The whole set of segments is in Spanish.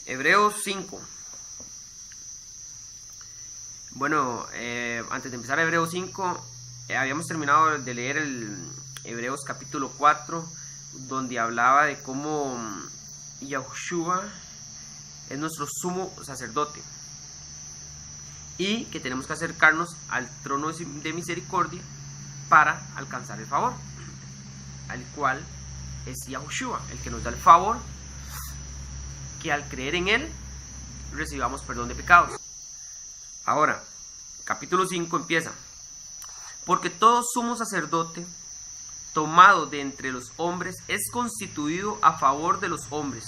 Hebreos 5. Bueno, antes de empezar Hebreos 5, habíamos terminado de leer el Hebreos capítulo 4, donde hablaba de cómo Yahushua es nuestro sumo sacerdote y que tenemos que acercarnos al trono de misericordia para alcanzar el favor, al cual es Yahushua, el que nos da el favor, que al creer en él recibamos perdón de pecados. Ahora, capítulo 5 empieza: porque todo sumo sacerdote tomado de entre los hombres es constituido a favor de los hombres,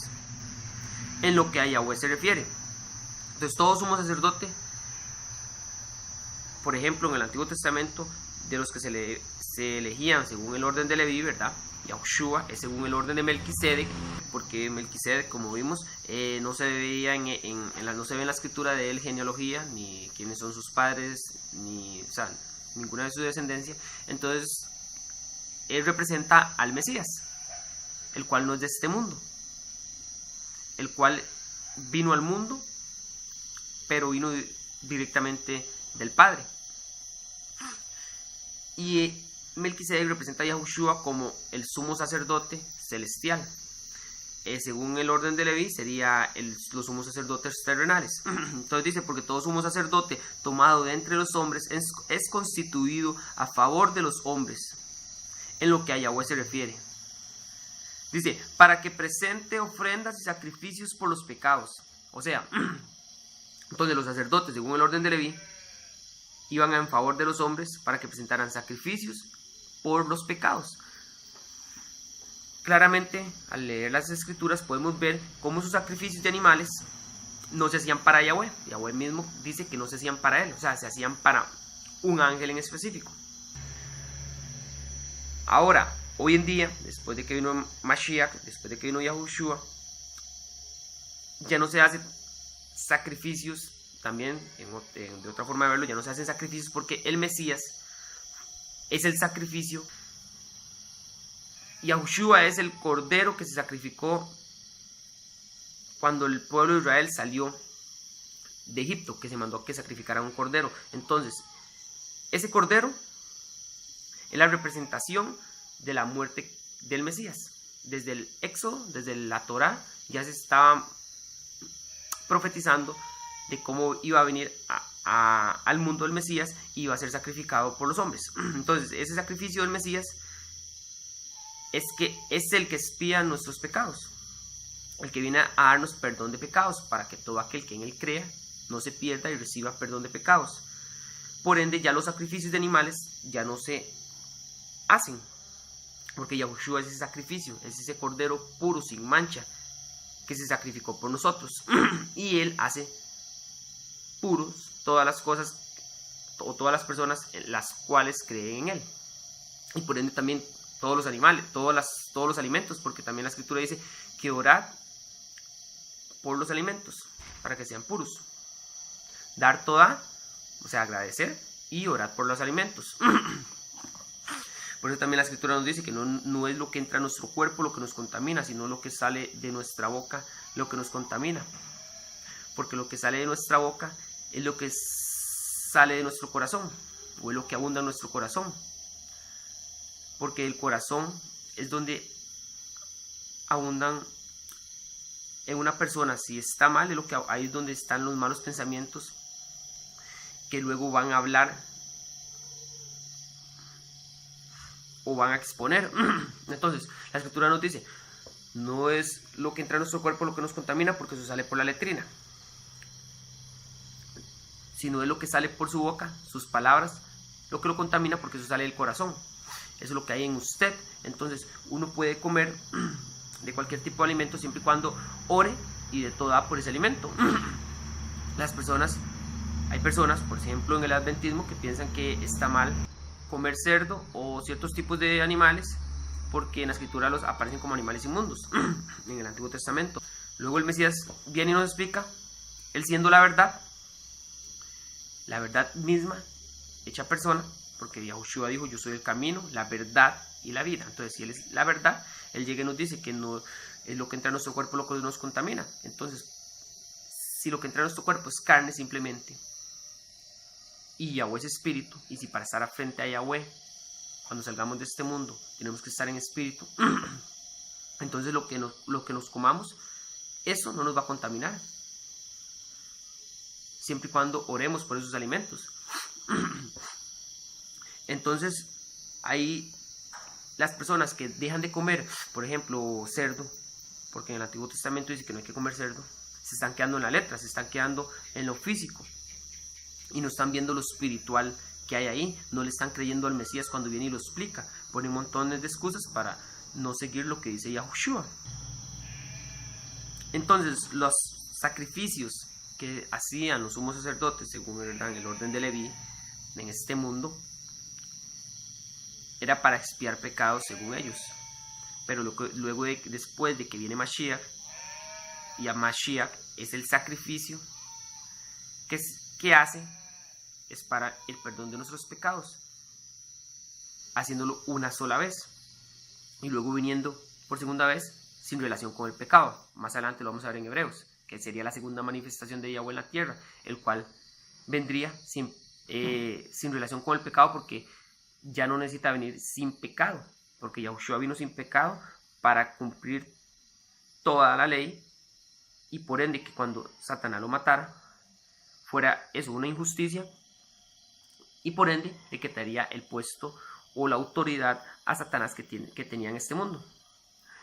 en lo que a Yahweh se refiere. Entonces, todo sumo sacerdote, por ejemplo, en el Antiguo Testamento, de los que se elegían según el orden de Leví, ¿verdad? Yahushua es según el orden de Melquisedec, porque Melquisedec, como vimos, no se veía no se ve en la escritura de él genealogía, ni quiénes son sus padres, ni, o sea, ninguna de su descendencia. Entonces, él representa al Mesías, el cual no es de este mundo, el cual vino al mundo, pero vino directamente del Padre. Y Melquisedec representa a Yahushua como el sumo sacerdote celestial. Según el orden de Leví, sería los sumos sacerdotes terrenales. Entonces dice: porque todo sumo sacerdote tomado de entre los hombres es constituido a favor de los hombres, en lo que a Yahweh se refiere. Dice: para que presente ofrendas y sacrificios por los pecados. O sea, entonces los sacerdotes, según el orden de Leví, iban en favor de los hombres para que presentaran sacrificios por los pecados. Claramente, al leer las escrituras podemos ver cómo esos sacrificios de animales no se hacían para Yahweh. Yahweh mismo dice que no se hacían para él, o sea, se hacían para un ángel en específico. Ahora, hoy en día, después de que vino Mashiach, después de que vino Yahushua, ya no se hacen sacrificios. También, de otra forma de verlo, ya no se hacen sacrificios, porque el Mesías es el sacrificio. Yahushua es el cordero que se sacrificó cuando el pueblo de Israel salió de Egipto, que se mandó a que sacrificara un cordero. Entonces, ese cordero es la representación de la muerte del Mesías. Desde el Éxodo, desde la Torá, ya se estaba profetizando de cómo iba a venir al mundo el Mesías y iba a ser sacrificado por los hombres. Entonces, ese sacrificio del Mesías es el que expía nuestros pecados, el que viene a darnos perdón de pecados, para que todo aquel que en él crea no se pierda y reciba perdón de pecados. Por ende, ya los sacrificios de animales ya no se hacen, porque Yahushua es ese sacrificio, es ese cordero puro, sin mancha, que se sacrificó por nosotros. Y él hace puros todas las cosas o todas las personas en las cuales creen en él, y por ende también todos los animales, todos los alimentos, porque también la escritura dice que orad por los alimentos para que sean puros. Dar toda, o sea, agradecer, y orad por los alimentos. Por eso también la escritura nos dice que no es lo que entra a nuestro cuerpo lo que nos contamina, sino lo que sale de nuestra boca lo que nos contamina. Porque lo que sale de nuestra boca es lo que sale de nuestro corazón, o es lo que abunda en nuestro corazón. Porque el corazón es donde abundan en una persona. Si está mal, ahí es donde están los malos pensamientos, que luego van a hablar o van a exponer. Entonces, la escritura nos dice: no es lo que entra en nuestro cuerpo lo que nos contamina, porque eso sale por la letrina, sino es lo que sale por su boca, sus palabras, lo que lo contamina, porque eso sale del corazón. Eso es lo que hay en usted. Entonces, uno puede comer de cualquier tipo de alimento siempre y cuando ore y de todo da por ese alimento. Hay personas, por ejemplo, en el adventismo, que piensan que está mal comer cerdo o ciertos tipos de animales, porque en la escritura los aparecen como animales inmundos en el Antiguo Testamento. Luego el Mesías viene y nos explica, él siendo la verdad misma hecha persona, porque Yahushua dijo: yo soy el camino, la verdad y la vida. Entonces, si él es la verdad, él llega y nos dice que no es lo que entra en nuestro cuerpo lo que nos contamina. Entonces, si lo que entra en nuestro cuerpo es carne simplemente, y Yahweh es espíritu, y si para estar frente a Yahweh, cuando salgamos de este mundo, tenemos que estar en espíritu, entonces lo que nos comamos, eso no nos va a contaminar, siempre y cuando oremos por esos alimentos. Entonces, ahí las personas que dejan de comer, por ejemplo, cerdo, porque en el Antiguo Testamento dice que no hay que comer cerdo, se están quedando en la letra, se están quedando en lo físico y no están viendo lo espiritual que hay ahí, no le están creyendo al Mesías cuando viene y lo explica, ponen montones de excusas para no seguir lo que dice Yahushua. Entonces, los sacrificios que hacían los sumos sacerdotes, según el orden de Leví, en este mundo, era para expiar pecados según ellos. Pero luego después de que viene Mashiach, y a Mashiach es el sacrificio que hace, es para el perdón de nuestros pecados, haciéndolo una sola vez, y luego viniendo por segunda vez sin relación con el pecado. Más adelante lo vamos a ver en Hebreos, que sería la segunda manifestación de Yahweh en la tierra, el cual vendría sin relación con el pecado, porque ya no necesita venir sin pecado, porque Yahushua vino sin pecado para cumplir toda la ley, y por ende que cuando Satanás lo matara fuera eso una injusticia, y por ende le quitaría el puesto o la autoridad a Satanás que tenía en este mundo.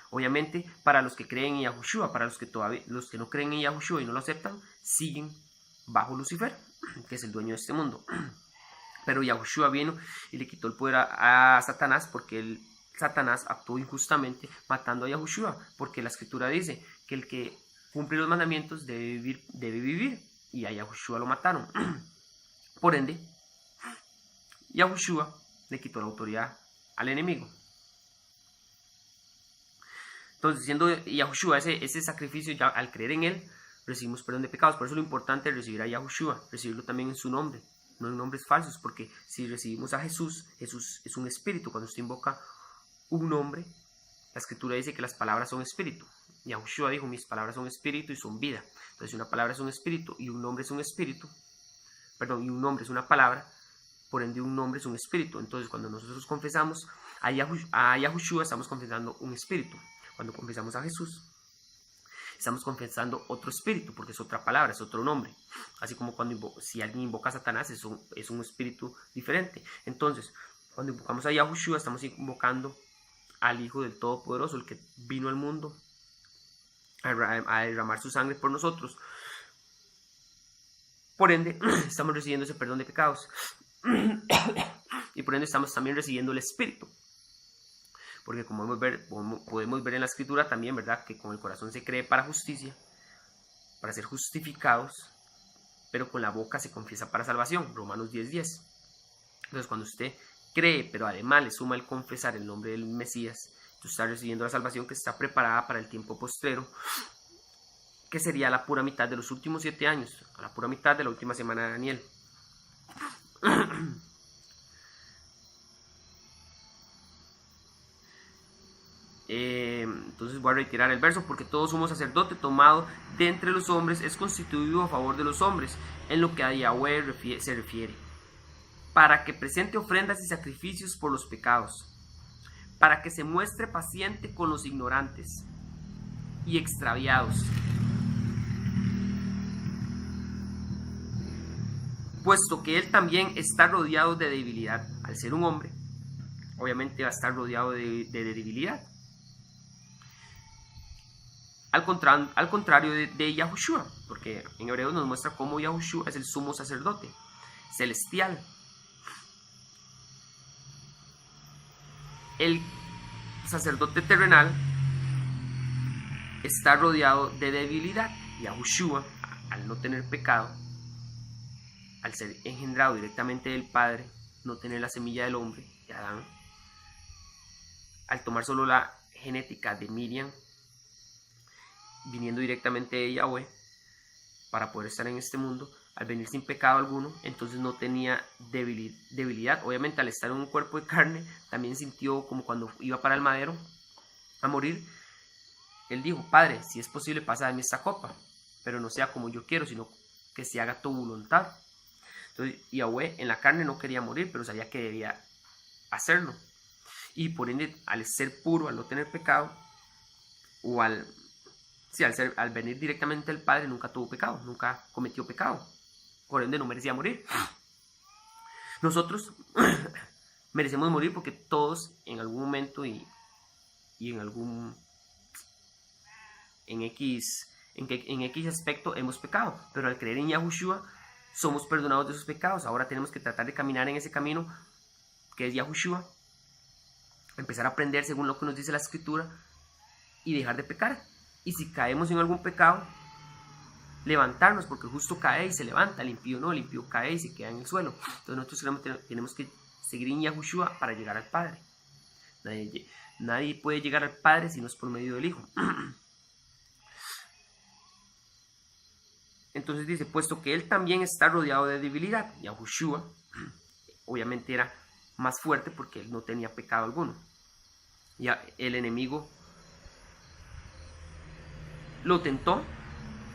Obviamente para los que creen en Yahushua, para los que no creen en Yahushua y no lo aceptan, siguen bajo Lucifer, que es el dueño de este mundo. Pero Yahushua vino y le quitó el poder a Satanás, porque Satanás actuó injustamente matando a Yahushua, porque la escritura dice que el que cumple los mandamientos debe vivir, y a Yahushua lo mataron. Por ende, Yahushua le quitó la autoridad al enemigo. Entonces, siendo Yahushua ese sacrificio, ya al creer en él, recibimos perdón de pecados. Por eso lo importante es recibir a Yahushua, recibirlo también en su nombre, no en nombres falsos, porque si recibimos a Jesús, Jesús es un espíritu. Cuando usted invoca un nombre, la escritura dice que las palabras son espíritu. Yahushua dijo, mis palabras son espíritu y son vida. Entonces, si una palabra es un espíritu y un nombre es un espíritu, y un nombre es una palabra, por ende un nombre es un espíritu. Entonces, cuando nosotros confesamos a Yahushua, estamos confesando un espíritu. Cuando confesamos a Jesús, estamos confesando otro espíritu, porque es otra palabra, es otro nombre. Así como si alguien invoca a Satanás, es un espíritu diferente. Entonces, cuando invocamos a Yahushua, estamos invocando al Hijo del Todopoderoso, el que vino al mundo a derramar su sangre por nosotros. Por ende, estamos recibiendo ese perdón de pecados. Y por ende estamos también recibiendo el Espíritu. Porque como podemos ver en la escritura también, ¿verdad? Que con el corazón se cree para justicia, para ser justificados, pero con la boca se confiesa para salvación. Romanos 10:10. Entonces, cuando usted cree, pero además le suma el confesar el nombre del Mesías, tú estás recibiendo la salvación que está preparada para el tiempo postrero, que sería la pura mitad de los últimos 7 años, a la pura mitad de la última semana de Daniel. Entonces voy a retirar el verso: porque todo sumo sacerdote tomado de entre los hombres es constituido a favor de los hombres, en lo que a Yahweh se refiere, para que presente ofrendas y sacrificios por los pecados, para que se muestre paciente con los ignorantes y extraviados, puesto que él también está rodeado de debilidad. Al ser un hombre, obviamente va a estar rodeado de debilidad. Al contrario de Yahushua, porque en Hebreos nos muestra cómo Yahushua es el sumo sacerdote celestial. El sacerdote terrenal está rodeado de debilidad. Yahushua, al no tener pecado, al ser engendrado directamente del Padre, no tener la semilla del hombre, de Adán, al tomar solo la genética de Miriam, viniendo directamente de Yahweh para poder estar en este mundo, al venir sin pecado alguno, entonces no tenía debilidad. Obviamente al estar en un cuerpo de carne, también sintió como cuando iba para el madero a morir. Él dijo: Padre, si es posible, pasa de mí esta copa. pero no sea como yo quiero, sino que se haga tu voluntad. Entonces Yahweh en la carne no quería morir, pero sabía que debía hacerlo. Y por ende, al ser puro, al no tener pecado, o al venir directamente del Padre, nunca tuvo pecado, nunca cometió pecado. Por ende, no merecía morir. Nosotros merecemos morir porque todos en algún momento y en X aspecto hemos pecado, pero al creer en Yahushua somos perdonados de esos pecados. Ahora tenemos que tratar de caminar en ese camino que es Yahushua, empezar a aprender según lo que nos dice la Escritura y dejar de pecar. Y si caemos en algún pecado, levantarnos, porque justo cae y se levanta, el impío no, el impío cae y se queda en el suelo. Entonces nosotros tenemos que seguir en Yahushua para llegar al Padre. Nadie puede llegar al Padre si no es por medio del Hijo. Entonces dice, puesto que él también está rodeado de debilidad. Yahushua obviamente era más fuerte porque él no tenía pecado alguno. Ya el enemigo lo tentó,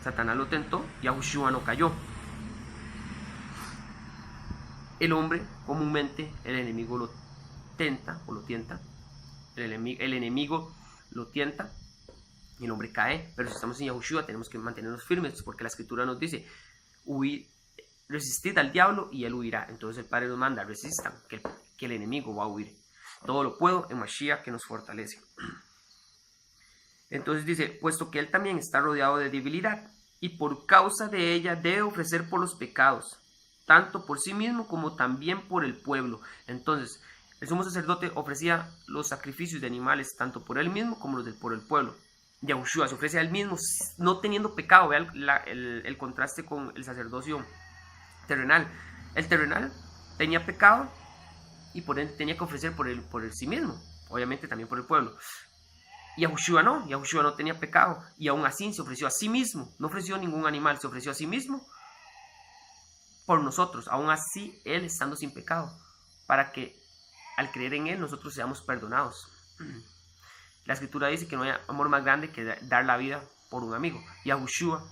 Satanás lo tentó, Yahushua no cayó. El hombre, comúnmente, el enemigo lo tenta o lo tienta. El enemigo lo tienta y el hombre cae. Pero si estamos en Yahushua tenemos que mantenernos firmes, porque la Escritura nos dice, resistid al diablo y él huirá. Entonces el Padre nos manda, resistan, que el enemigo va a huir. Todo lo puedo en Mashiach que nos fortalece. Entonces dice, puesto que él también está rodeado de debilidad, y por causa de ella debe ofrecer por los pecados, tanto por sí mismo como también por el pueblo. Entonces, el sumo sacerdote ofrecía los sacrificios de animales, tanto por él mismo como por el pueblo. Yahushua se ofrece a él mismo, no teniendo pecado. Vean el contraste con el sacerdocio terrenal. El terrenal tenía pecado y por ende tenía que ofrecer por sí mismo, obviamente también por el pueblo. Yahushua no tenía pecado y aún así se ofreció a sí mismo, no ofreció ningún animal, se ofreció a sí mismo por nosotros, aún así él estando sin pecado, para que al creer en él nosotros seamos perdonados. La Escritura dice que no hay amor más grande que dar la vida por un amigo. Yahushua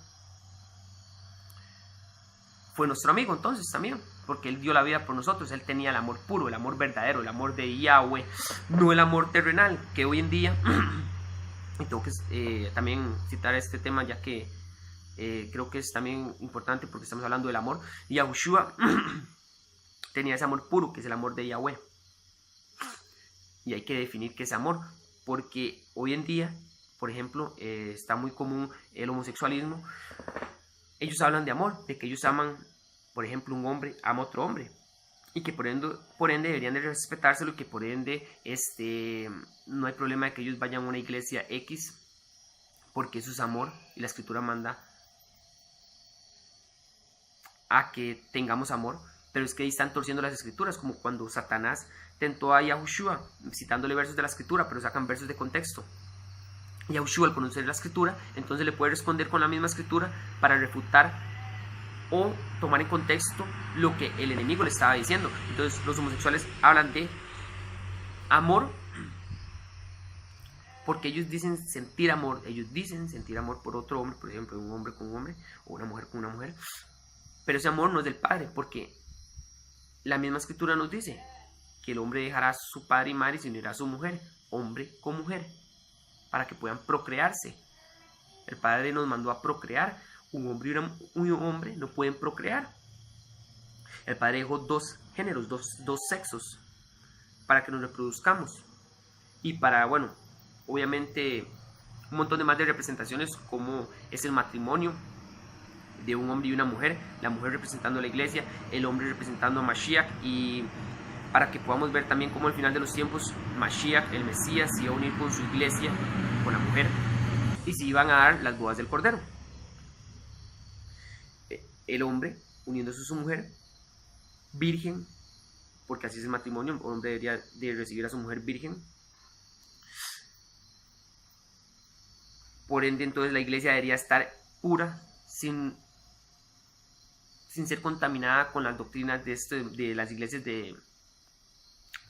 fue nuestro amigo entonces también, porque él dio la vida por nosotros. Él tenía el amor puro, el amor verdadero, el amor de Yahweh, no el amor terrenal, que hoy en día, y tengo que también citar este tema ya que creo que es también importante porque estamos hablando del amor. Yahushua tenía ese amor puro, que es el amor de Yahweh, y hay que definir qué es amor, porque hoy en día, por ejemplo, está muy común el homosexualismo. Ellos hablan de amor, de que ellos aman, por ejemplo, un hombre ama a otro hombre, y que por ende deberían de respetárselo, y que por ende no hay problema de que ellos vayan a una iglesia X, porque eso es amor, y la Escritura manda a que tengamos amor. Pero es que ahí están torciendo las Escrituras, como cuando Satanás tentó a Yahushua, citándole versos de la Escritura, pero sacan versos de contexto. Yahushua, al conocer la Escritura, entonces le puede responder con la misma Escritura para refutar o tomar en contexto lo que el enemigo le estaba diciendo. Entonces los homosexuales hablan de amor porque ellos dicen sentir amor por otro hombre, por ejemplo, un hombre con un hombre o una mujer con una mujer, pero ese amor no es del Padre, porque la misma Escritura nos dice que el hombre dejará a su padre y madre y se unirá a su mujer, hombre con mujer, para que puedan procrearse. El Padre nos mandó a procrear. Un hombre y un hombre no pueden procrear. El Padre dejó dos géneros, dos sexos, para que nos reproduzcamos. Y para, bueno, obviamente un montón de más de representaciones, como es el matrimonio de un hombre y una mujer, la mujer representando a la iglesia, el hombre representando a Mashiach, y para que podamos ver también cómo al final de los tiempos Mashiach, el Mesías, se iba a unir con su iglesia, con la mujer, y se iban a dar las bodas del Cordero. El hombre uniéndose a su mujer virgen, porque así es el matrimonio, el hombre debería de recibir a su mujer virgen. Por ende, entonces la iglesia debería estar pura, sin ser contaminada con las doctrinas de las iglesias,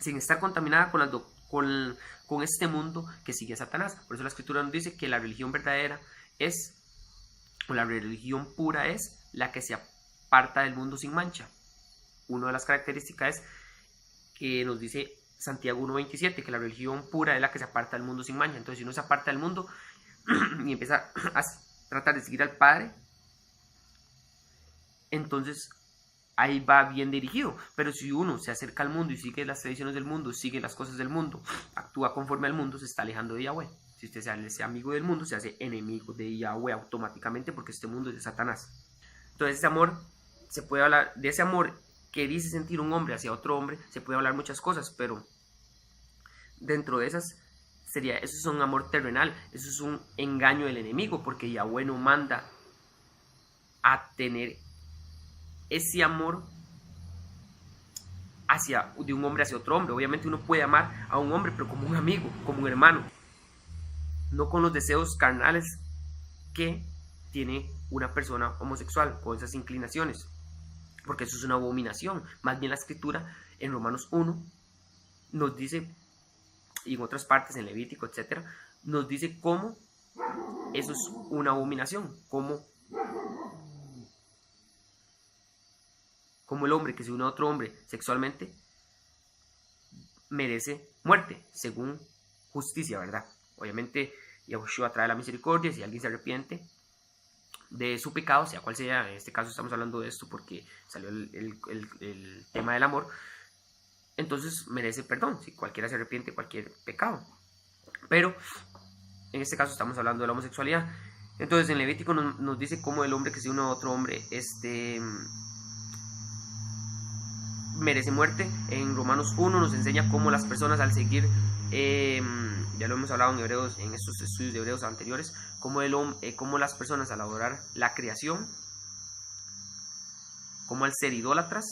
sin estar contaminada con este mundo que sigue a Satanás. Por eso la Escritura nos dice que la religión verdadera es o la religión pura es la que se aparta del mundo sin mancha. Una de las características es que nos dice Santiago 1.27, que la religión pura es la que se aparta del mundo sin mancha. Entonces, si uno se aparta del mundo y empieza a tratar de seguir al Padre, entonces ahí va bien dirigido. Pero si uno se acerca al mundo y sigue las tradiciones del mundo, sigue las cosas del mundo, actúa conforme al mundo, se está alejando de Yahweh. Si usted se hace amigo del mundo, se hace enemigo de Yahweh automáticamente, porque este mundo es de Satanás. Entonces ese amor, se puede hablar de ese amor que dice sentir un hombre hacia otro hombre, se puede hablar muchas cosas, pero dentro de esas eso es un amor terrenal, eso es un engaño del enemigo, porque Yahweh no manda a tener ese amor de un hombre hacia otro hombre. Obviamente uno puede amar a un hombre, pero como un amigo, como un hermano, no con los deseos carnales que tiene una persona homosexual, con esas inclinaciones, porque eso es una abominación. Más bien la escritura en Romanos 1 nos dice, y en otras partes, en Levítico, etc., nos dice cómo eso es una abominación, cómo el hombre que se une a otro hombre sexualmente merece muerte, según justicia, ¿verdad? Obviamente, Yahushua trae la misericordia. Si alguien se arrepiente de su pecado, sea cual sea, en este caso estamos hablando de esto porque salió el tema del amor, entonces merece perdón, si cualquiera se arrepiente de cualquier pecado. Pero en este caso estamos hablando de la homosexualidad. Entonces en Levítico nos dice cómo el hombre que se une a otro hombre merece muerte. En Romanos 1 nos enseña cómo las personas al seguir, ya lo hemos hablado en Hebreos, en estos estudios de Hebreos anteriores, cómo las personas al adorar la creación, como al ser idólatras,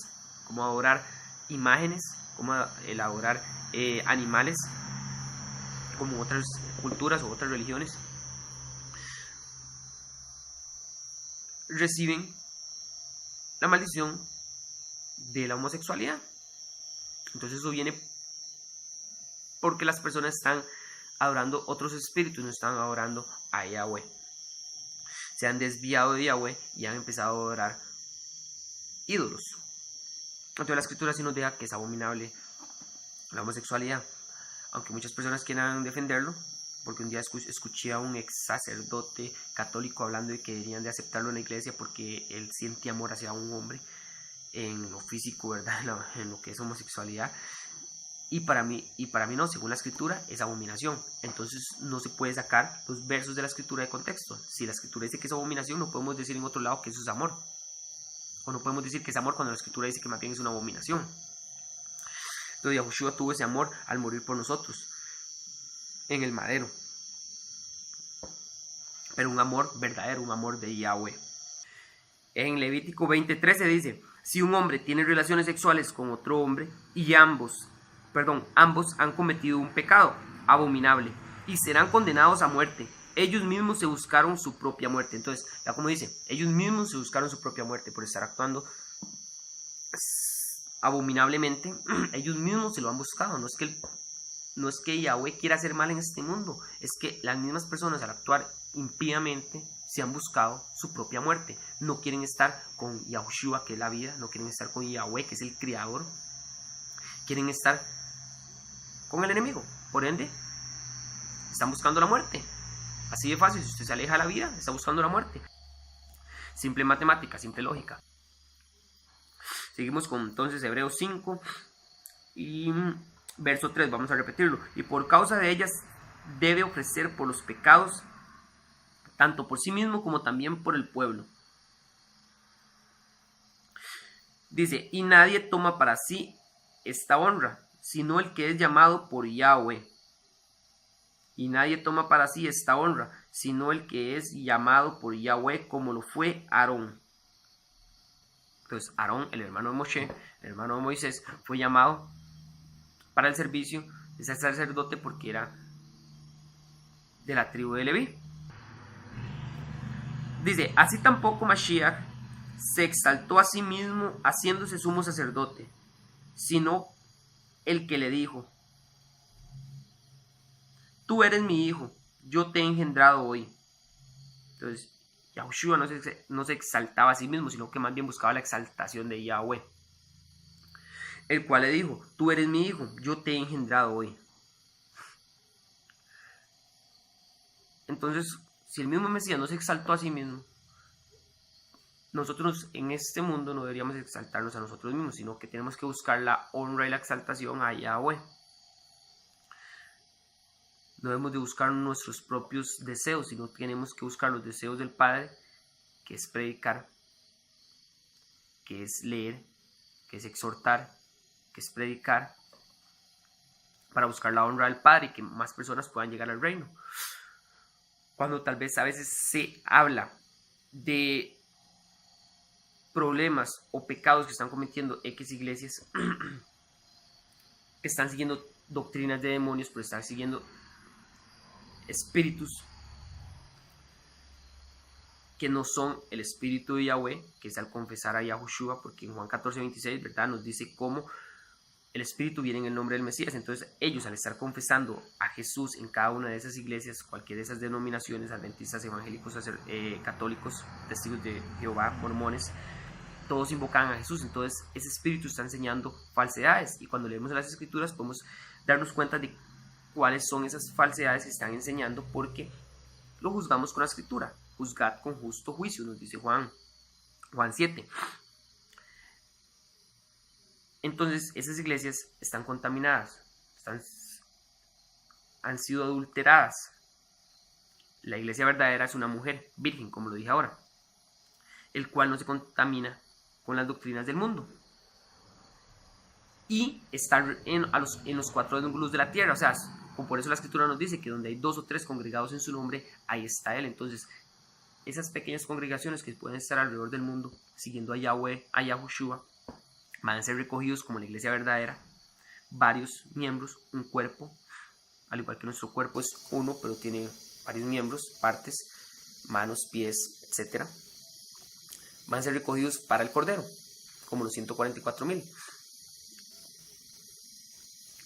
como adorar imágenes, como el adorar animales, como otras culturas o otras religiones, reciben la maldición de la homosexualidad. Entonces eso viene porque las personas están adorando otros espíritus, no están adorando a Yahweh. Se han desviado de Yahweh y han empezado a adorar ídolos. Entonces la escritura sí nos deja que es abominable la homosexualidad, aunque muchas personas quieran defenderlo, porque un día escuché a un ex sacerdote católico hablando de que deberían de aceptarlo en la iglesia porque él siente amor hacia un hombre en lo físico, ¿verdad? En lo que es homosexualidad. Y para mí no, según la escritura es abominación. Entonces no se puede sacar los versos de la escritura de contexto. Si la escritura dice que es abominación, no podemos decir en otro lado que eso es amor, o no podemos decir que es amor cuando la escritura dice que más bien es una abominación. Entonces Yahushua tuvo ese amor al morir por nosotros en el madero, pero un amor verdadero, un amor de Yahweh. En Levítico 20:13 dice: si un hombre tiene relaciones sexuales con otro hombre y ambos han cometido un pecado abominable y serán condenados a muerte. Ellos mismos se buscaron su propia muerte. Entonces, ya como dice, ellos mismos se buscaron su propia muerte por estar actuando abominablemente. Ellos mismos se lo han buscado. No es que Yahweh quiera hacer mal en este mundo, es que las mismas personas al actuar impíamente se han buscado su propia muerte. No quieren estar con Yahushua, que es la vida, no quieren estar con Yahweh, que es el creador. Quieren estar con el enemigo. Por ende, están buscando la muerte. Así de fácil. Si usted se aleja de la vida, está buscando la muerte. Simple matemática, simple lógica. Seguimos con entonces Hebreos 5 y verso 3, vamos a repetirlo. Y por causa de ellas debe ofrecer por los pecados, tanto por sí mismo como también por el pueblo. Dice: y nadie toma para sí esta honra, sino el que es llamado por Yahweh. Y nadie toma para sí esta honra, sino el que es llamado por Yahweh, como lo fue Aarón. Entonces Aarón, el hermano de Moshe, el hermano de Moisés, fue llamado para el servicio de ser sacerdote porque era de la tribu de Leví. Dice: así tampoco Mashiach se exaltó a sí mismo haciéndose sumo sacerdote, sino el que le dijo: tú eres mi hijo, yo te he engendrado hoy. Entonces Yahushua no se exaltaba a sí mismo, sino que más bien buscaba la exaltación de Yahweh, el cual le dijo: tú eres mi hijo, yo te he engendrado hoy. Entonces, si el mismo Mesías no se exaltó a sí mismo, nosotros en este mundo no deberíamos exaltarnos a nosotros mismos, sino que tenemos que buscar la honra y la exaltación a Yahweh. No debemos de buscar nuestros propios deseos, sino tenemos que buscar los deseos del Padre, que es predicar, que es leer, que es exhortar, que es predicar, para buscar la honra del Padre y que más personas puedan llegar al reino. Cuando tal vez a veces se habla de problemas o pecados que están cometiendo X iglesias, que están siguiendo doctrinas de demonios, pero están siguiendo espíritus que no son el espíritu de Yahweh, que es al confesar a Yahushua, porque en Juan 14:26, ¿verdad?, nos dice cómo el espíritu viene en el nombre del Mesías. Entonces ellos, al estar confesando a Jesús en cada una de esas iglesias, cualquiera de esas denominaciones, adventistas, evangélicos, católicos, testigos de Jehová, mormones, todos invocan a Jesús. Entonces ese espíritu está enseñando falsedades, y cuando leemos las escrituras podemos darnos cuenta de cuáles son esas falsedades que están enseñando, porque lo juzgamos con la escritura. Juzgad con justo juicio, nos dice Juan 7. Entonces esas iglesias están contaminadas, han sido adulteradas. La iglesia verdadera es una mujer virgen, como lo dije ahora, el cual no se contamina con las doctrinas del mundo, y está en los cuatro ángulos de la tierra. O sea, por eso la escritura nos dice que donde hay 2 o 3 congregados en su nombre, ahí está Él. Entonces esas pequeñas congregaciones que pueden estar alrededor del mundo siguiendo a Yahweh, a Yahushua, van a ser recogidos como la iglesia verdadera, varios miembros, un cuerpo, al igual que nuestro cuerpo es uno, pero tiene varios miembros, partes, manos, pies, etc. Van a ser recogidos para el Cordero, como los 144,000.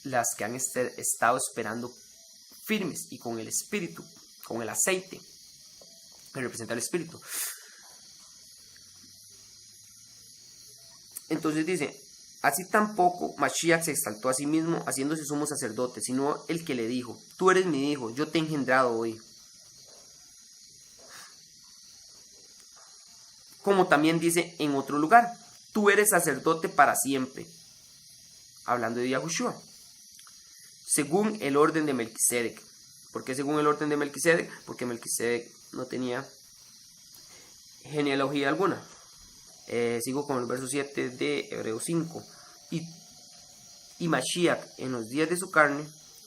Las que han estado esperando firmes y con el Espíritu, con el aceite, que representa el Espíritu. Entonces dice: así tampoco Mashiach se exaltó a sí mismo haciéndose sumo sacerdote, sino el que le dijo: tú eres mi hijo, yo te he engendrado hoy. Como también dice en otro lugar: tú eres sacerdote para siempre, hablando de Yahushua, según el orden de Melquisedec. ¿Por qué según el orden de Melquisedec? Porque Melquisedec no tenía genealogía alguna. Sigo con el verso 7 de Hebreos 5. Y Mashiach, en los días de su carne,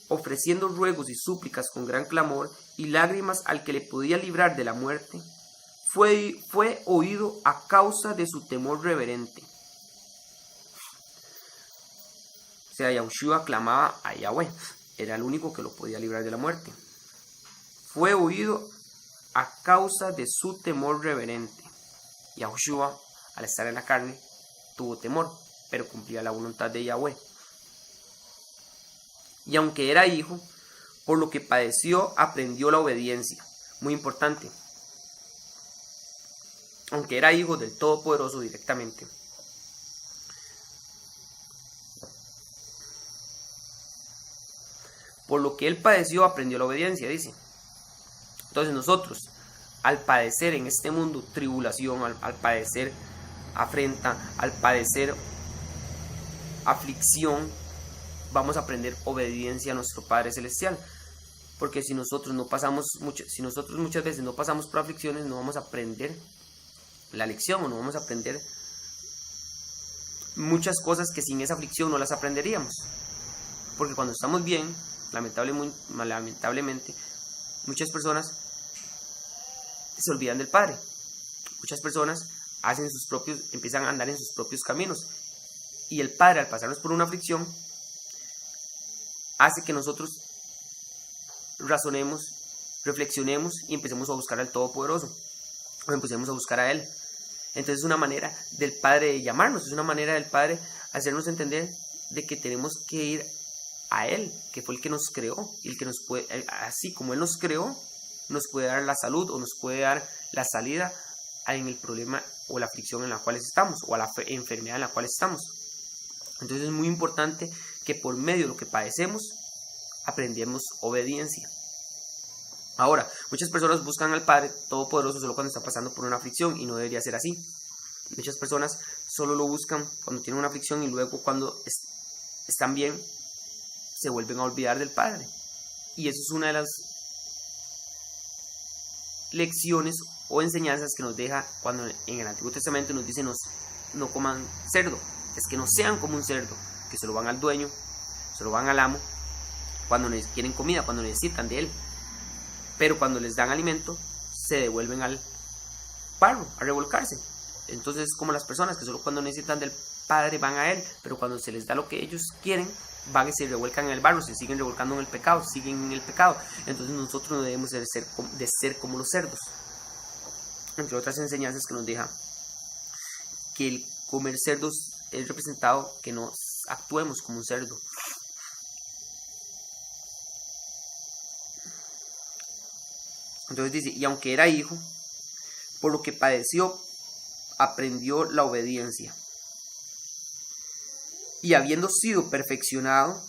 ofreciendo ruegos y súplicas con gran clamor y lágrimas al que le podía librar de la muerte, fue oído a causa de su temor reverente. O sea, Yahushua clamaba a Yahweh, era el único que lo podía librar de la muerte. Fue oído a causa de su temor reverente. Yahushua, al estar en la carne, tuvo temor, pero cumplía la voluntad de Yahweh. Y aunque era hijo, por lo que padeció, aprendió la obediencia. Muy importante. Aunque era hijo del Todopoderoso directamente, por lo que él padeció, aprendió la obediencia, dice. Entonces nosotros, al padecer en este mundo tribulación, al padecer afrenta, al padecer aflicción, vamos a aprender obediencia a nuestro Padre Celestial. Porque si nosotros muchas veces no pasamos por aflicciones, no vamos a aprender la lección, o no vamos a aprender muchas cosas que sin esa aflicción no las aprenderíamos. Porque cuando estamos bien, lamentablemente, muchas personas se olvidan del Padre. Muchas personas empiezan a andar en sus propios caminos. Y el Padre, al pasarnos por una aflicción, hace que nosotros razonemos, reflexionemos y empecemos a buscar al Todopoderoso, o empecemos a buscar a Él. Entonces es una manera del Padre de llamarnos, es una manera del Padre hacernos entender de que tenemos que ir a Él, que fue el que nos creó, y el que nos puede, así como Él nos creó, nos puede dar la salud o nos puede dar la salida en el problema o la aflicción en la cual estamos o a la enfermedad en la cual estamos. Entonces es muy importante que por medio de lo que padecemos aprendamos obediencia. Ahora, muchas personas buscan al Padre Todopoderoso solo cuando está pasando por una aflicción y no debería ser así. Muchas personas solo lo buscan cuando tienen una aflicción y luego cuando están bien se vuelven a olvidar del Padre. Y eso es una de las lecciones o enseñanzas que nos deja cuando en el Antiguo Testamento nos dice no coman cerdo. Es que no sean como un cerdo, que se lo van al dueño, se lo van al amo cuando quieren comida, cuando necesitan de él. Pero cuando les dan alimento, se devuelven al barro, a revolcarse. Entonces es como las personas que solo cuando necesitan del Padre van a Él, pero cuando se les da lo que ellos quieren, van y se revuelcan en el barro, se siguen revolcando en el pecado, siguen en el pecado. Entonces nosotros no debemos de ser como los cerdos. Entre otras enseñanzas que nos deja que el comer cerdos es representado que no actuemos como un cerdo. Entonces dice, y aunque era hijo, por lo que padeció, aprendió la obediencia. Y habiendo sido perfeccionado,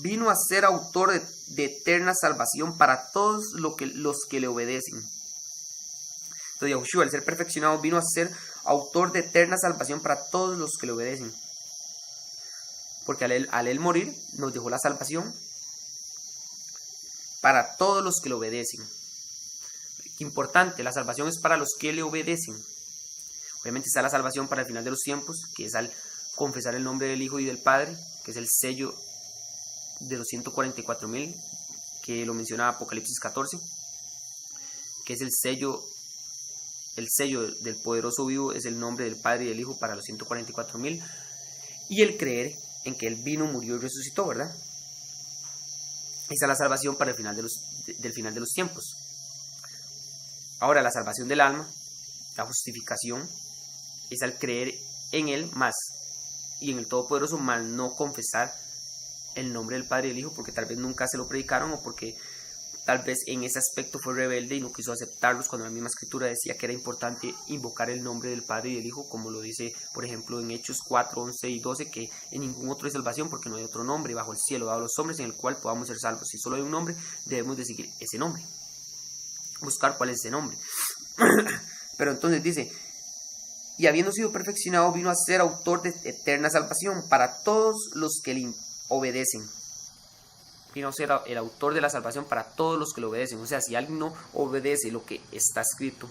vino a ser autor de eterna salvación para todos los que le obedecen. Entonces Yahushua, al ser perfeccionado, vino a ser autor de eterna salvación para todos los que le obedecen. Porque al él morir, nos dejó la salvación para todos los que le obedecen. Qué importante, la salvación es para los que le obedecen. Obviamente está la salvación para el final de los tiempos, que es al confesar el nombre del Hijo y del Padre, que es el sello de los 144,000, que lo menciona Apocalipsis 14, que es el sello del poderoso vivo, es el nombre del Padre y del Hijo para los 144,000, y el creer en que Él vino, murió y resucitó, ¿verdad? Esa es la salvación para el final del final de los tiempos. Ahora, la salvación del alma, la justificación, es al creer en Él más y en el Todopoderoso, más no confesar el nombre del Padre y del Hijo, porque tal vez nunca se lo predicaron o porque tal vez en ese aspecto fue rebelde y no quiso aceptarlos, cuando la misma escritura decía que era importante invocar el nombre del Padre y del Hijo, como lo dice por ejemplo en Hechos 4, 11 y 12, que en ningún otro hay salvación porque no hay otro nombre bajo el cielo dado a los hombres en el cual podamos ser salvos. Si solo hay un nombre, debemos de seguir ese nombre, buscar cuál es ese nombre. Pero entonces dice, y habiendo sido perfeccionado, vino a ser autor de eterna salvación para todos los que le obedecen. Vino a ser el autor de la salvación para todos los que le obedecen. O sea, si alguien no obedece lo que está escrito,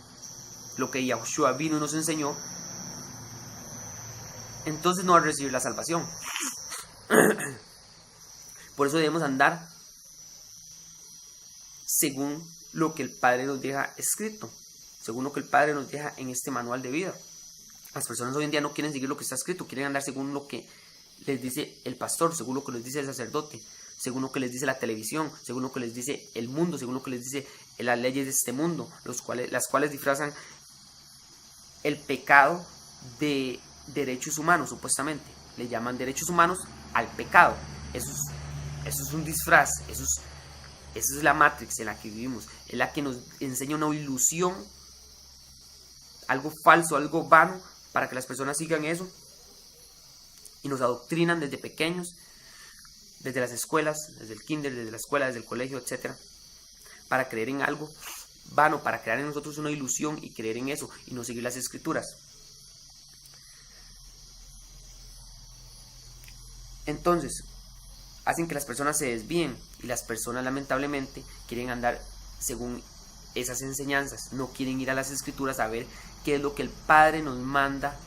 lo que Yahushua vino y nos enseñó, entonces no va a recibir la salvación. Por eso debemos andar según lo que el Padre nos deja escrito, según lo que el Padre nos deja en este manual de vida. Las personas hoy en día no quieren seguir lo que está escrito, quieren andar según lo que les dice el pastor, según lo que les dice el sacerdote, según lo que les dice la televisión, según lo que les dice el mundo, según lo que les dice las leyes de este mundo, las cuales disfrazan el pecado de derechos humanos, supuestamente. Le llaman derechos humanos al pecado. Eso es un disfraz, esa es la Matrix en la que vivimos, es la que nos enseña una ilusión, algo falso, algo vano, para que las personas sigan eso, y nos adoctrinan desde pequeños, desde las escuelas, desde el kinder, desde la escuela, desde el colegio, etc., para creer en algo vano, para crear en nosotros una ilusión y creer en eso, y no seguir las escrituras. Entonces, hacen que las personas se desvíen, y las personas lamentablemente quieren andar según esas enseñanzas, no quieren ir a las escrituras a ver qué es lo que el Padre nos manda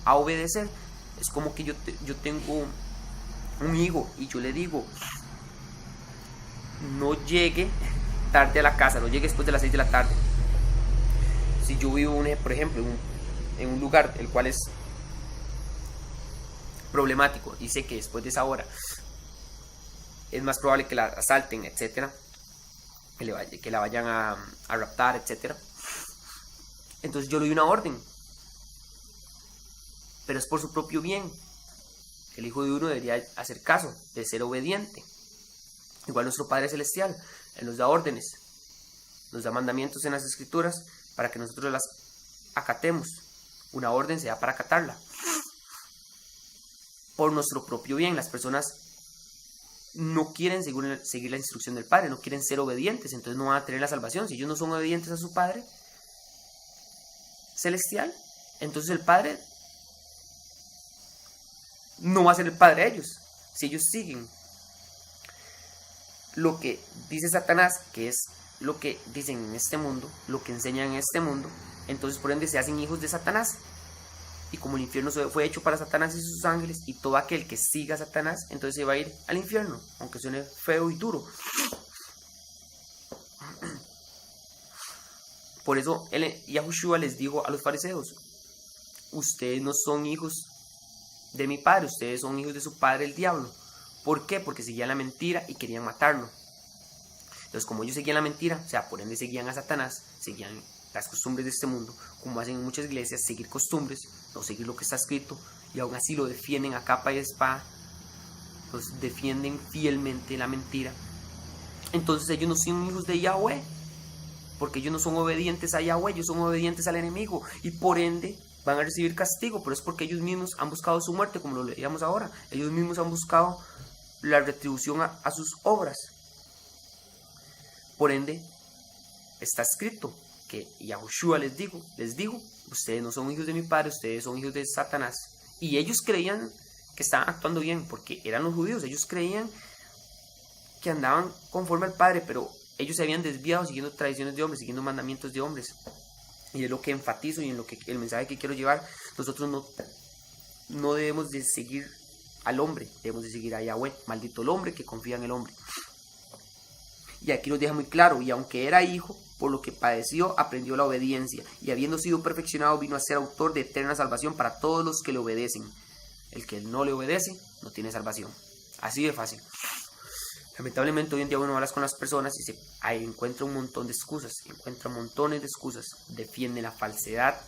a obedecer. Es como que yo tengo un hijo y yo le digo, no llegue tarde a la casa, no llegue después de las 6 de la tarde. Si yo vivo, por ejemplo, en un lugar el cual es problemático y sé que después de esa hora es más probable que la asalten, etcétera, que la vayan a raptar, etcétera, entonces yo le doy una orden, pero es por su propio bien. El hijo de uno debería hacer caso, de ser obediente. Igual nuestro Padre Celestial, Él nos da órdenes, nos da mandamientos en las escrituras para que nosotros las acatemos. Una orden se da para acatarla. Por nuestro propio bien, las personas no quieren seguir la instrucción del Padre, no quieren ser obedientes, entonces no van a tener la salvación. Si ellos no son obedientes a su Padre celestial, entonces el Padre no va a ser el Padre de ellos. Si ellos siguen lo que dice Satanás, que es lo que dicen en este mundo, lo que enseñan en este mundo, entonces por ende se hacen hijos de Satanás. Y como el infierno fue hecho para Satanás y sus ángeles, y todo aquel que siga a Satanás, entonces se va a ir al infierno, aunque suene feo y duro. Por eso Yahushua les dijo a los fariseos: ustedes no son hijos de mi padre, ustedes son hijos de su padre el diablo. ¿Por qué? Porque seguían la mentira y querían matarlo. Entonces, como ellos seguían la mentira, o sea, por ende seguían a Satanás, seguían las costumbres de este mundo, como hacen en muchas iglesias, seguir costumbres, no seguir lo que está escrito, y aún así lo defienden a capa y espada, los defienden fielmente la mentira. Entonces ellos no son hijos de Yahweh, porque ellos no son obedientes a Yahweh, ellos son obedientes al enemigo, y por ende van a recibir castigo, pero es porque ellos mismos han buscado su muerte, como lo leíamos ahora. Ellos mismos han buscado la retribución a sus obras. Por ende, está escrito que Yahushua les dijo, ustedes no son hijos de mi padre, ustedes son hijos de Satanás. Y ellos creían que estaban actuando bien, porque eran los judíos, ellos creían que andaban conforme al Padre, pero ellos se habían desviado siguiendo tradiciones de hombres, siguiendo mandamientos de hombres. Y es lo que enfatizo y en lo que el mensaje que quiero llevar. Nosotros no debemos de seguir al hombre, debemos de seguir a Yahweh. Maldito el hombre que confía en el hombre. Y aquí nos deja muy claro: y aunque era hijo, por lo que padeció, aprendió la obediencia, y habiendo sido perfeccionado, vino a ser autor de eterna salvación para todos los que le obedecen. El que no le obedece, no tiene salvación. Así de fácil. Lamentablemente hoy en día uno habla con las personas y encuentra un montón de excusas, encuentra montones de excusas, defiende la falsedad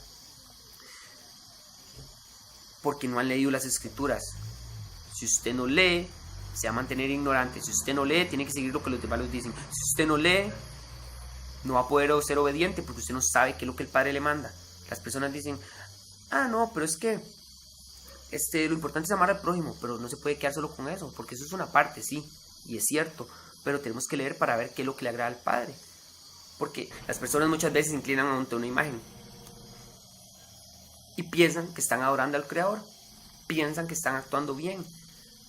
porque no han leído las escrituras. Si usted no lee, se va a mantener ignorante. Si usted no lee, tiene que seguir lo que los demás les dicen. Si usted no lee, no va a poder ser obediente porque usted no sabe qué es lo que el Padre le manda. Las personas dicen: no, pero es que lo importante es amar al prójimo, pero no se puede quedar solo con eso, porque eso es una parte, sí. Y es cierto, pero tenemos que leer para ver qué es lo que le agrada al Padre. Porque las personas muchas veces se inclinan ante una imagen y piensan que están adorando al Creador, piensan que están actuando bien.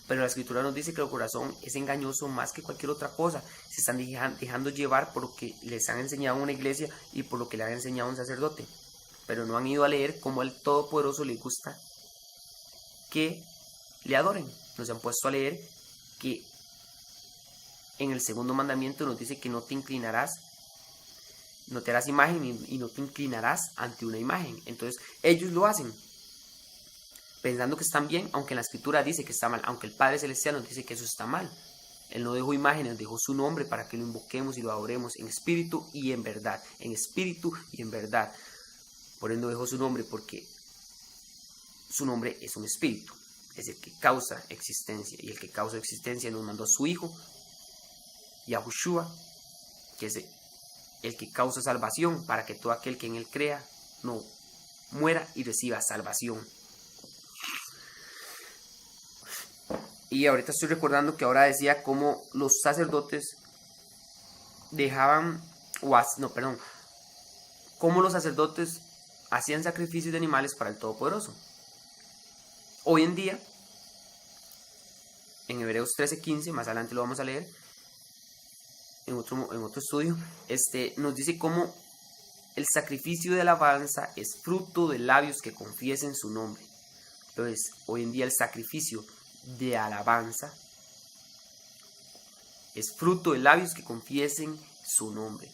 Pero la Escritura nos dice que el corazón es engañoso más que cualquier otra cosa. Se están dejando llevar por lo que les han enseñado en una iglesia y por lo que le han enseñado a un sacerdote. Pero no han ido a leer cómo al Todopoderoso le gusta que le adoren. Nos han puesto a leer que en el segundo mandamiento nos dice que no te inclinarás, no te harás imagen y no te inclinarás ante una imagen. Entonces ellos lo hacen pensando que están bien, aunque en la escritura dice que está mal, aunque el Padre Celestial nos dice que eso está mal. Él no dejó imágenes, dejó su nombre para que lo invoquemos y lo adoremos en espíritu y en verdad, en espíritu y en verdad. Por eso dejó su nombre, porque su nombre es un espíritu, es el que causa existencia, y el que causa existencia nos mandó a su Hijo Yahushua, que es el que causa salvación, para que todo aquel que en él crea no muera y reciba salvación. Y ahorita estoy recordando que ahora decía cómo los sacerdotes cómo los sacerdotes hacían sacrificios de animales para el Todopoderoso. Hoy en día, en Hebreos 13:15, más adelante lo vamos a leer, en otro estudio, nos dice cómo el sacrificio de alabanza es fruto de labios que confiesen su nombre. Entonces, hoy en día el sacrificio de alabanza es fruto de labios que confiesen su nombre.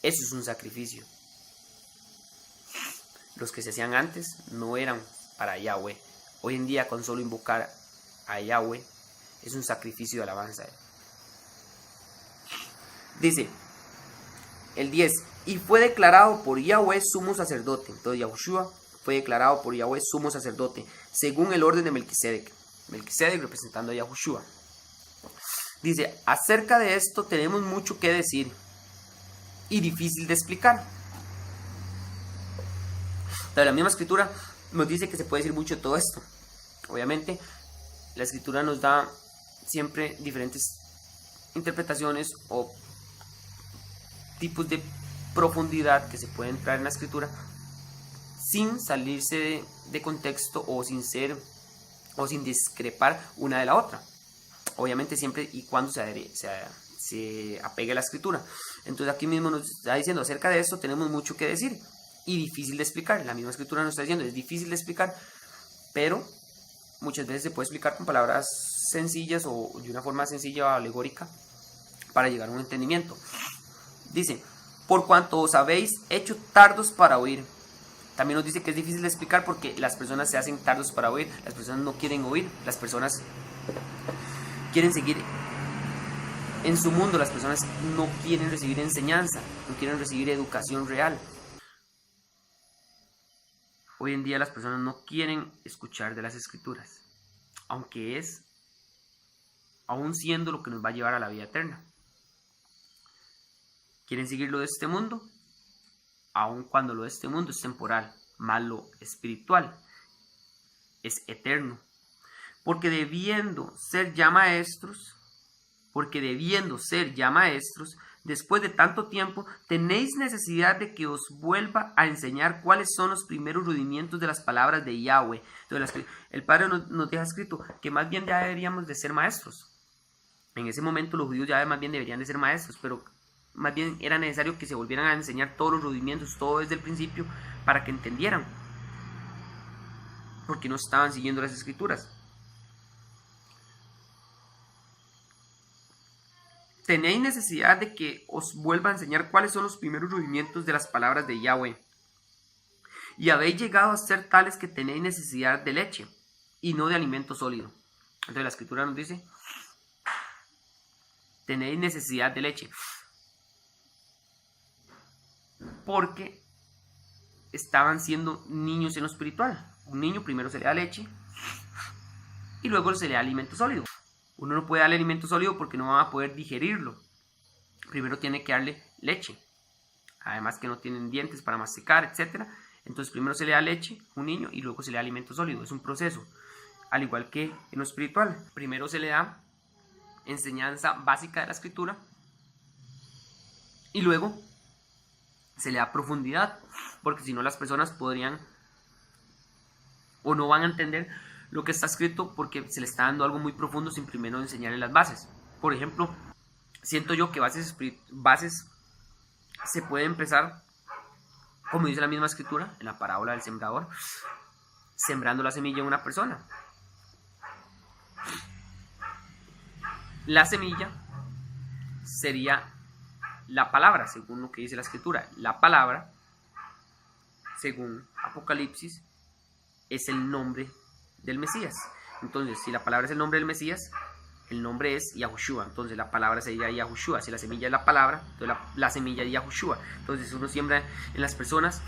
Eso es un sacrificio. Los que se hacían antes no eran para Yahweh. Hoy en día, con solo invocar a Yahweh, es un sacrificio de alabanza. Dice el 10: y fue declarado por Yahweh sumo sacerdote. Entonces Yahushua fue declarado por Yahweh sumo sacerdote, según el orden de Melquisedec. Melquisedec representando a Yahushua. Dice: acerca de esto tenemos mucho que decir, y difícil de explicar. Entonces, la misma escritura nos dice que se puede decir mucho de todo esto. Obviamente, la escritura nos da siempre diferentes interpretaciones o tipos de profundidad que se pueden traer en la escritura sin salirse de contexto o sin discrepar una de la otra. Obviamente siempre y cuando se apegue a la escritura. Entonces aquí mismo nos está diciendo acerca de esto, tenemos mucho que decir y difícil de explicar. La misma escritura nos está diciendo, es difícil de explicar, pero muchas veces se puede explicar con palabras sencillas o de una forma sencilla o alegórica para llegar a un entendimiento. Dice, por cuanto os habéis hecho tardos para oír. También nos dice que es difícil de explicar porque las personas se hacen tardos para oír, las personas no quieren oír, las personas quieren seguir en su mundo, las personas no quieren recibir enseñanza, no quieren recibir educación real. Hoy en día las personas no quieren escuchar de las escrituras, aunque aún siendo lo que nos va a llevar a la vida eterna. Quieren seguir lo de este mundo, aun cuando lo de este mundo es temporal, más lo espiritual es eterno. Porque debiendo ser ya maestros, después de tanto tiempo, tenéis necesidad de que os vuelva a enseñar cuáles son los primeros rudimientos de las palabras de Yahweh. Entonces, el Padre nos deja escrito que más bien ya deberíamos de ser maestros. En ese momento los judíos ya más bien deberían de ser maestros, pero más bien era necesario que se volvieran a enseñar todos los rudimientos, todo desde el principio, para que entendieran, porque no estaban siguiendo las escrituras. Tenéis necesidad de que os vuelva a enseñar cuáles son los primeros rudimientos de las palabras de Yahweh. Y habéis llegado a ser tales que tenéis necesidad de leche y no de alimento sólido. Entonces la escritura nos dice, tenéis necesidad de leche. Porque estaban siendo niños en lo espiritual. Un niño primero se le da leche y luego se le da alimento sólido. Uno no puede darle alimento sólido porque no va a poder digerirlo. Primero tiene que darle leche. Además que no tienen dientes para masticar, etc. Entonces primero se le da leche a un niño y luego se le da alimento sólido. Es un proceso. Al igual que en lo espiritual. Primero se le da enseñanza básica de la escritura y luego se le da profundidad, porque si no las personas podrían o no van a entender lo que está escrito porque se le está dando algo muy profundo sin primero enseñarle las bases. Por ejemplo, siento yo que bases se puede empezar, como dice la misma escritura en la parábola del sembrador, sembrando la semilla en una persona. La semilla sería la palabra, según lo que dice la escritura. La palabra, según Apocalipsis, es el nombre del Mesías. Entonces, si la palabra es el nombre del Mesías, el nombre es Yahushua. Entonces, la palabra sería Yahushua. Si la semilla es la palabra, entonces la semilla es Yahushua. Entonces, uno siembra en las personas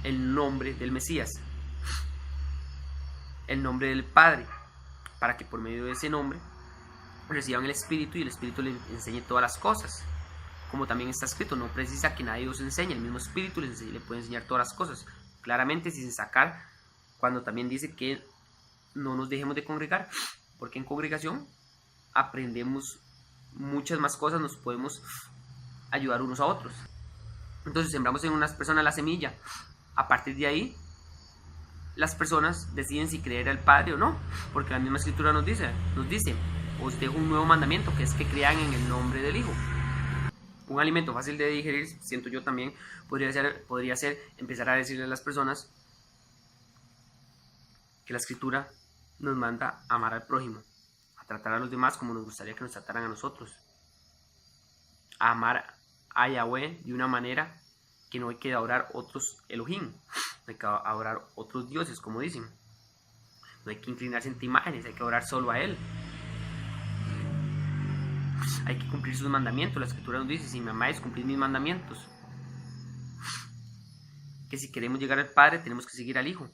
el nombre del Mesías, el nombre del Padre, para que por medio de ese nombre reciban el Espíritu y el Espíritu les enseñe todas las cosas. Como también está escrito, no precisa que nadie os enseñe, el mismo Espíritu le puede enseñar todas las cosas. Claramente sin sacar, cuando también dice que no nos dejemos de congregar, porque en congregación aprendemos muchas más cosas, nos podemos ayudar unos a otros. Entonces sembramos en unas personas la semilla. A partir de ahí, las personas deciden si creer al Padre o no, porque la misma escritura nos dice, os dejo un nuevo mandamiento, que es que crean en el nombre del Hijo. Un alimento fácil de digerir, siento yo también, podría ser empezar a decirle a las personas que la escritura nos manda a amar al prójimo, a tratar a los demás como nos gustaría que nos trataran a nosotros, a amar a Yahweh de una manera que no hay que adorar otros Elohim, no hay que adorar otros dioses, como dicen, no hay que inclinarse ante imágenes, hay que adorar solo a Él. Hay que cumplir sus mandamientos. La escritura nos dice, si me amáis, cumplid mis mandamientos. Que si queremos llegar al Padre, tenemos que seguir al Hijo.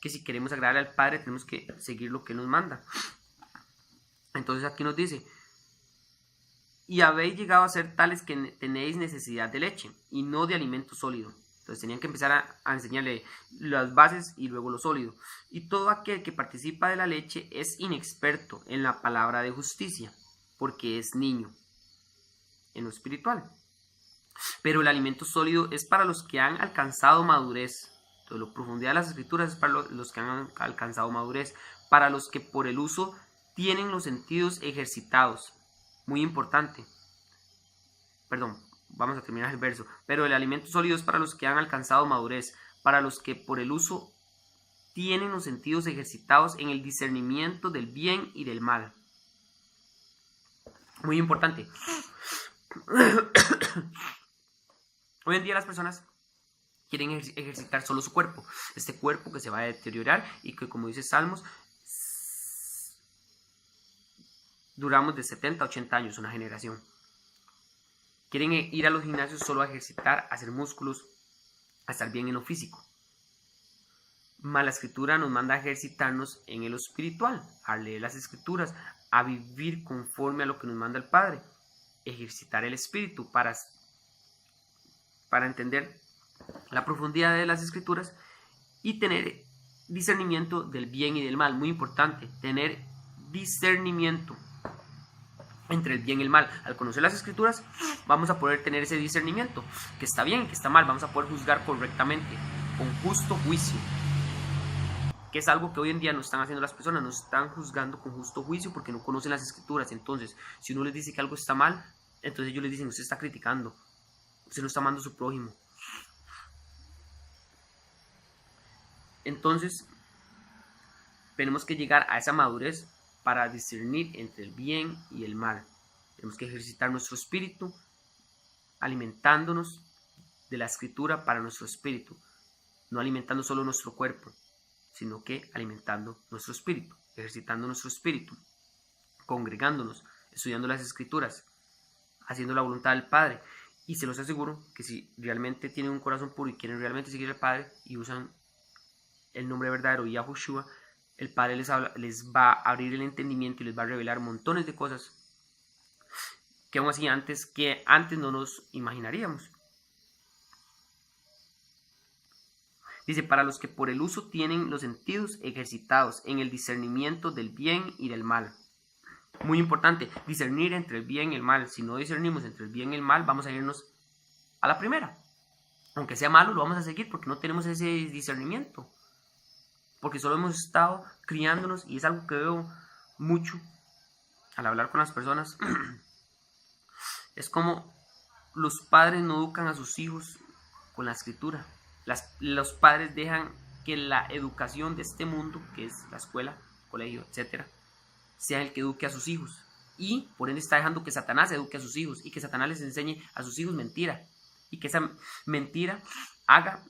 Que si queremos agradar al Padre, tenemos que seguir lo que nos manda. Entonces aquí nos dice, y habéis llegado a ser tales que tenéis necesidad de leche y no de alimento sólido. Entonces tenían que empezar a enseñarle las bases y luego lo sólido. Y todo aquel que participa de la leche es inexperto en la palabra de justicia, porque es niño en lo espiritual. Pero el alimento sólido es para los que han alcanzado madurez. Entonces, la profundidad de las escrituras es para los que han alcanzado madurez, para los que por el uso tienen los sentidos ejercitados. Muy importante. Perdón, vamos a terminar el verso. Pero el alimento sólido es para los que han alcanzado madurez, para los que por el uso tienen los sentidos ejercitados en el discernimiento del bien y del mal. Muy importante. Hoy en día las personas quieren ejercitar solo su cuerpo, este cuerpo que se va a deteriorar y que, como dice Salmos, duramos de 70 a 80 años, una generación. Quieren ir a los gimnasios solo a ejercitar, a hacer músculos, a estar bien en lo físico. Mas la escritura nos manda a ejercitarnos en lo espiritual, a leer las escrituras, a vivir conforme a lo que nos manda el Padre, ejercitar el espíritu para entender la profundidad de las escrituras y tener discernimiento del bien y del mal. Muy importante, tener discernimiento entre el bien y el mal. Al conocer las escrituras vamos a poder tener ese discernimiento, que está bien, que está mal, vamos a poder juzgar correctamente, con justo juicio, que es algo que hoy en día no están haciendo las personas, no están juzgando con justo juicio porque no conocen las escrituras. Entonces, si uno les dice que algo está mal, entonces ellos les dicen, usted está criticando, usted no está amando a su prójimo. Entonces, tenemos que llegar a esa madurez para discernir entre el bien y el mal. Tenemos que ejercitar nuestro espíritu, alimentándonos de la escritura para nuestro espíritu, no alimentando solo nuestro cuerpo, sino que alimentando nuestro espíritu, ejercitando nuestro espíritu, congregándonos, estudiando las escrituras, haciendo la voluntad del Padre. Y se los aseguro que si realmente tienen un corazón puro y quieren realmente seguir al Padre y usan el nombre verdadero Yahushua, el Padre les va a abrir el entendimiento y les va a revelar montones de cosas que aún así antes no nos imaginaríamos. Dice, para los que por el uso tienen los sentidos ejercitados en el discernimiento del bien y del mal. Muy importante, discernir entre el bien y el mal. Si no discernimos entre el bien y el mal, vamos a irnos a la primera. Aunque sea malo, lo vamos a seguir porque no tenemos ese discernimiento. Porque solo hemos estado criándonos, y es algo que veo mucho al hablar con las personas. Es como los padres no educan a sus hijos con la escritura. Los padres dejan que la educación de este mundo, que es la escuela, colegio, etc., sea el que eduque a sus hijos. Y por ende está dejando que Satanás eduque a sus hijos y que Satanás les enseñe a sus hijos mentira. Y que esa mentira haga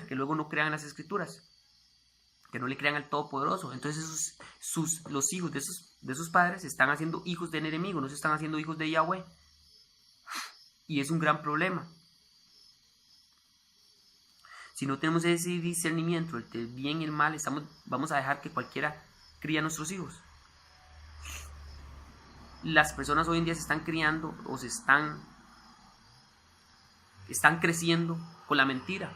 que luego no crean las escrituras, que no le crean al Todopoderoso. Entonces los hijos de esos padres se están haciendo hijos del enemigo, no se están haciendo hijos de Yahweh. Y es un gran problema. Si no tenemos ese discernimiento entre el bien y el mal, vamos a dejar que cualquiera críe a nuestros hijos. Las personas hoy en día se están criando o están creciendo con la mentira.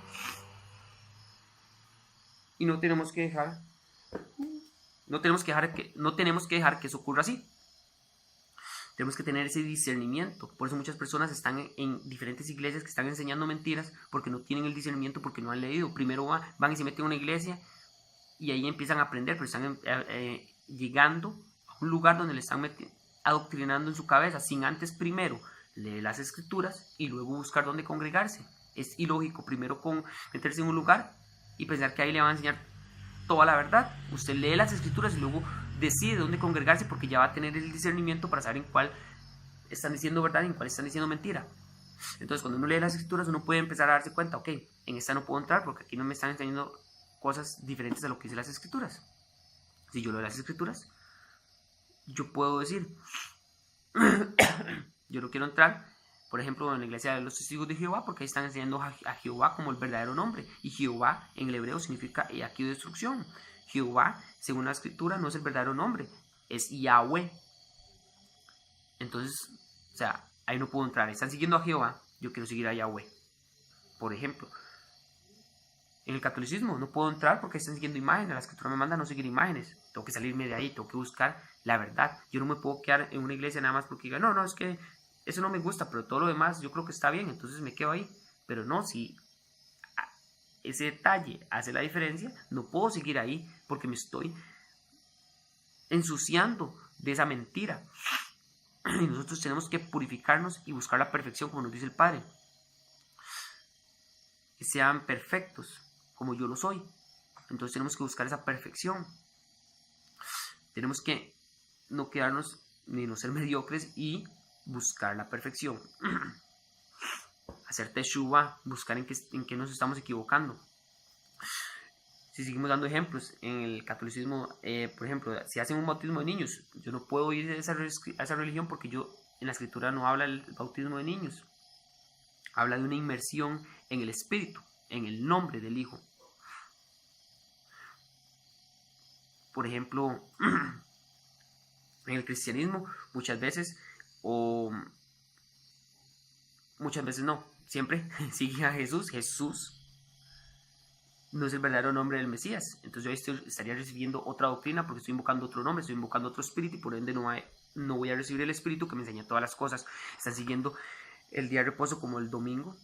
Y no tenemos que dejar que eso ocurra así. Tenemos que tener ese discernimiento. Por eso muchas personas están en diferentes iglesias que están enseñando mentiras porque no tienen el discernimiento, porque no han leído. Primero van y se meten en una iglesia y ahí empiezan a aprender, pero están llegando a un lugar donde le están adoctrinando en su cabeza sin antes primero leer las escrituras y luego buscar dónde congregarse. Es ilógico primero meterse en un lugar y pensar que ahí le van a enseñar toda la verdad. Usted lee las escrituras y luego decide dónde congregarse porque ya va a tener el discernimiento para saber en cuál están diciendo verdad y en cuál están diciendo mentira. Entonces cuando uno lee las escrituras uno puede empezar a darse cuenta, ok, en esta no puedo entrar porque aquí no me están enseñando cosas diferentes a lo que dice las escrituras. Si yo leo las escrituras, yo puedo decir, yo no quiero entrar, por ejemplo, en la iglesia de los testigos de Jehová, porque ahí están enseñando a Jehová como el verdadero nombre. Y Jehová en el hebreo significa he aquí destrucción. Jehová, según la escritura, no es el verdadero nombre, es Yahweh. Entonces, O sea, ahí no puedo entrar. Están siguiendo a Jehová, yo quiero seguir a Yahweh. Por ejemplo, en el catolicismo no puedo entrar porque están siguiendo imágenes. La escritura me manda a no seguir imágenes. Tengo que salirme de ahí, tengo que buscar la verdad. Yo no me puedo quedar en una iglesia nada más porque diga, no, es que eso no me gusta, pero todo lo demás yo creo que está bien, entonces me quedo ahí. Pero no, si ese detalle hace la diferencia, no puedo seguir ahí porque me estoy ensuciando de esa mentira. Y nosotros tenemos que purificarnos y buscar la perfección, como nos dice el Padre. Que sean perfectos, como yo lo soy. Entonces tenemos que buscar esa perfección. Tenemos que no quedarnos ni no ser mediocres y buscar la perfección. Hacer teshuva, buscar en qué nos estamos equivocando. Si seguimos dando ejemplos, en el catolicismo, por ejemplo, si hacen un bautismo de niños, yo no puedo ir a esa religión porque en la escritura no habla del bautismo de niños. Habla de una inmersión en el Espíritu, en el nombre del Hijo. Por ejemplo, en el cristianismo muchas veces no, siempre siguen a Jesús. Jesús no es el verdadero nombre del Mesías. Entonces yo estaría recibiendo otra doctrina porque estoy invocando otro nombre, estoy invocando otro espíritu y por ende no voy a recibir el espíritu que me enseña todas las cosas. Están siguiendo el día de reposo como el domingo,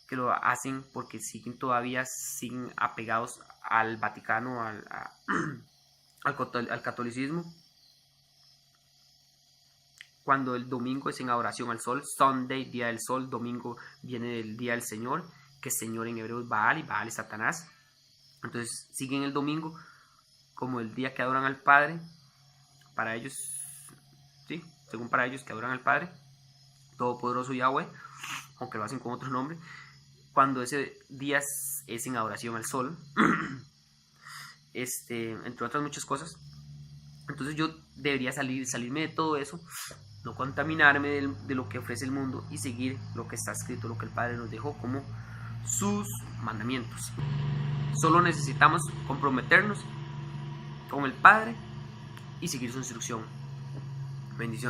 que lo hacen porque siguen apegados al Vaticano, al catolicismo. Cuando el domingo es en adoración al sol, Sunday, día del sol, domingo viene del día del Señor, que Señor en hebreo es Baal y Baal es Satanás. Entonces siguen el domingo como el día que adoran al Padre. Para ellos, sí, según para ellos que adoran al Padre Todopoderoso Yahweh, aunque lo hacen con otro nombre. Cuando ese día es en adoración al sol, entre otras muchas cosas. Entonces yo debería salirme de todo eso, no contaminarme de lo que ofrece el mundo y seguir lo que está escrito, lo que el Padre nos dejó como sus mandamientos. Solo necesitamos comprometernos con el Padre y seguir su instrucción. Bendiciones.